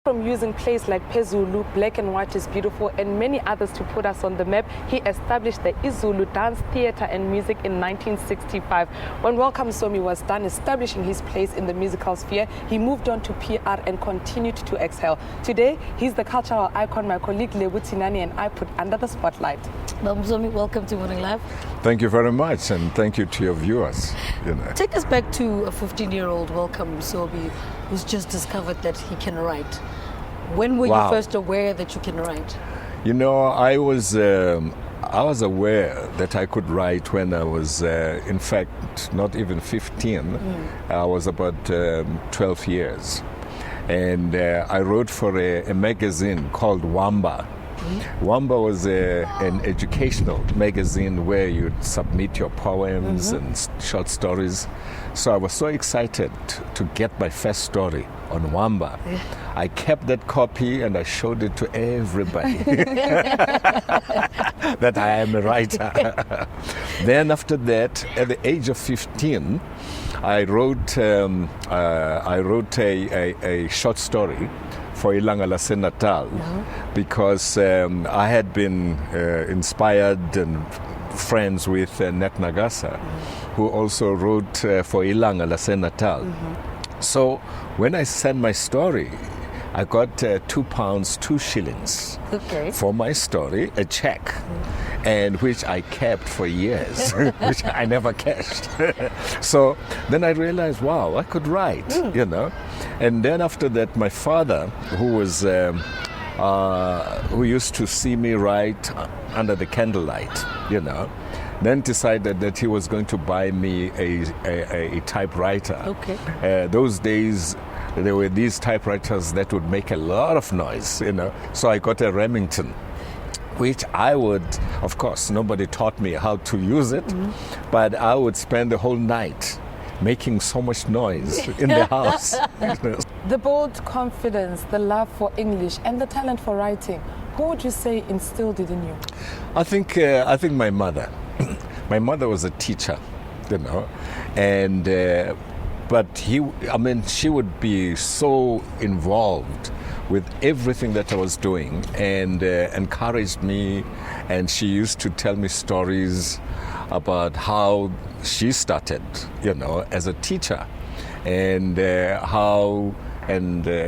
From using plays like Pezulu, Black and White is Beautiful, and many others to put us on the map, he established the Izulu Dance Theatre and Music in 1965. When Welcome Msomi was done establishing his place in the musical sphere, he moved on to PR and continued to excel. Today, he's the cultural icon my colleague Lebo and I put under the spotlight. Msomi, welcome to Morning Live. Thank you very much, and thank you to your viewers. Take us back to a 15-year-old Welcome Msomi who's just discovered that he can write. When were you first aware that you can write? You know, I was aware that I could write when I was, in fact, not even 15. I was about 12 years. And I wrote for a magazine called Wamba. Wamba was an educational magazine where you'd submit your poems and short stories. So I was so excited to get my first story on Wamba. I kept that copy and I showed it to everybody that I am a writer. Then after that, at the age of 15, I wrote a short story for Ilanga Lase Natal because I had been inspired and friends with Net Nagasa, who also wrote for Ilanga Lase Natal. So when I sent my story, I got £2, 2 shillings for my story, a check, and which I kept for years, which I never cashed. So then I realized, wow, I could write, you know. And then after that, my father, who was who used to see me write under the candlelight, you know, then decided that he was going to buy me a typewriter. Those days, there were these typewriters that would make a lot of noise, you know. So I got a Remington, which I would, of course, nobody taught me how to use it, but I would spend the whole night making so much noise in the house. The bold confidence, the love for English, and the talent for writing, who would you say instilled it in you? I think my mother. My mother was a teacher, you know, and but she would be so involved with everything that I was doing and encouraged me, and she used to tell me stories about how she started, you know, as a teacher, and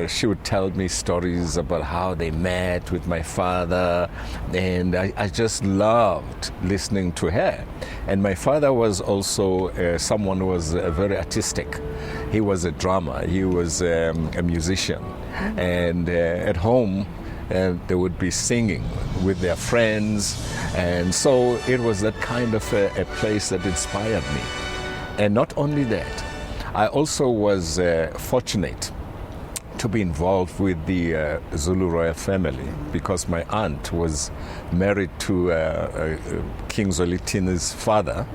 she would tell me stories about how they met with my father, and I just loved listening to her. And my father was also someone who was very artistic. He was a drummer, he was a musician, and at home they would be singing with their friends, and so it was that kind of a place that inspired me. And not only that, I also was fortunate to be involved with the Zulu royal family because my aunt was married to King Zwelithini's father,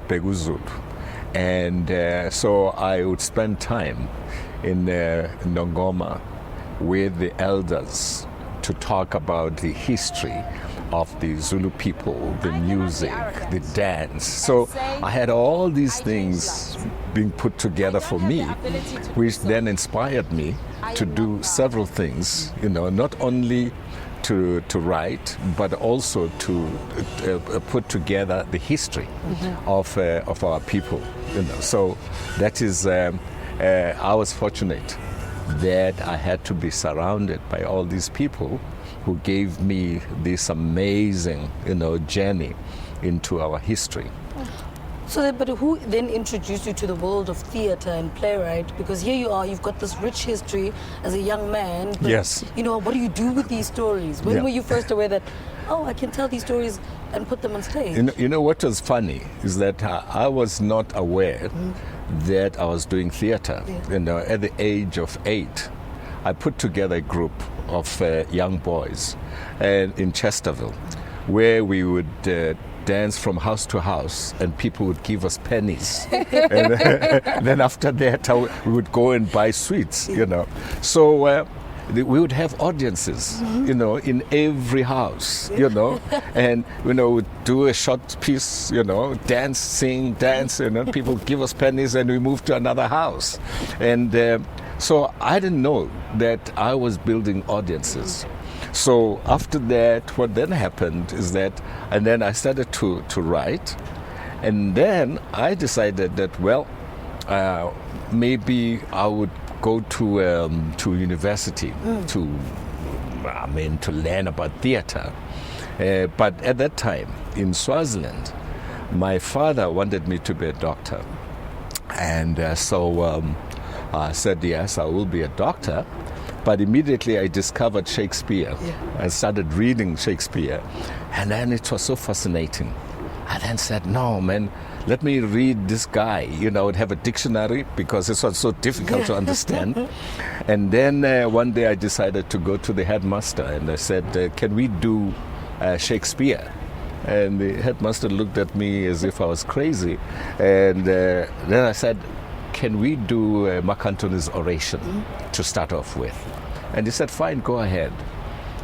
Beguzulu. And so I would spend time in Nongoma with the elders to talk about the history of the Zulu people, the music, the dance. So I had all these things being put together for me, which then inspired me to do several things, you know, not only to write, but also to put together the history of our people, you know. So that is, I was fortunate that I had to be surrounded by all these people who gave me this amazing, you know, journey into our history. So, but who then introduced you to the world of theatre and playwright? Because here you are, you've got this rich history as a young man. But, yes. You know, what do you do with these stories? When were you first aware that, I can tell these stories and put them on stage? You know what was funny is that I was not aware that I was doing theatre. You know, at the age of 8, I put together a group of young boys in Chesterville, where we would dance from house to house, and people would give us pennies. And then after that, we would go and buy sweets, you know. So we would have audiences, you know, in every house, you know, and, you know, we'd do a short piece, you know, dance, sing, dance, and then people give us pennies and we move to another house. And So I didn't know that I was building audiences. So after that, what then happened is that, and then I started to write, and then I decided that, well, maybe I would go to university to learn about theater. But at that time in Swaziland, my father wanted me to be a doctor, and so I said yes, I will be a doctor. But immediately I discovered Shakespeare. I started reading Shakespeare, and then it was so fascinating. I then said, no, man, let me read this guy. You know, I'd have a dictionary because this was so difficult to understand. And then one day I decided to go to the headmaster, and I said, can we do Shakespeare? And the headmaster looked at me as if I was crazy. And then I said, can we do Mark Antony's oration to start off with? And he said, fine, go ahead.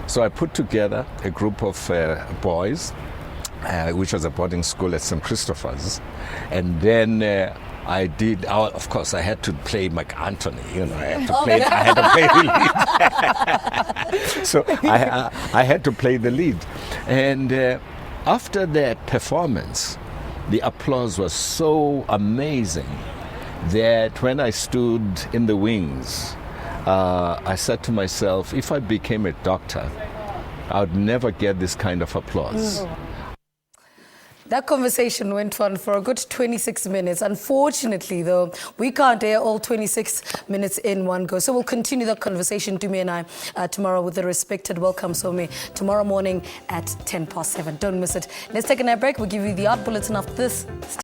So I put together a group of boys, which was a boarding school at St. Christopher's. And then of course, I had to play Mark Antony. You know, I had to play the lead. So I had to play the lead. And after that performance, the applause was so amazing that when I stood in the wings, I said to myself, if I became a doctor, I would never get this kind of applause. That conversation went on for a good 26 minutes. Unfortunately, though, we can't air all 26 minutes in one go. So we'll continue the conversation, Tumi and I, tomorrow with the respected Welcome Msomi, tomorrow morning at 7:10. Don't miss it. Let's take a break. We'll give you the art bulletin after this. Stay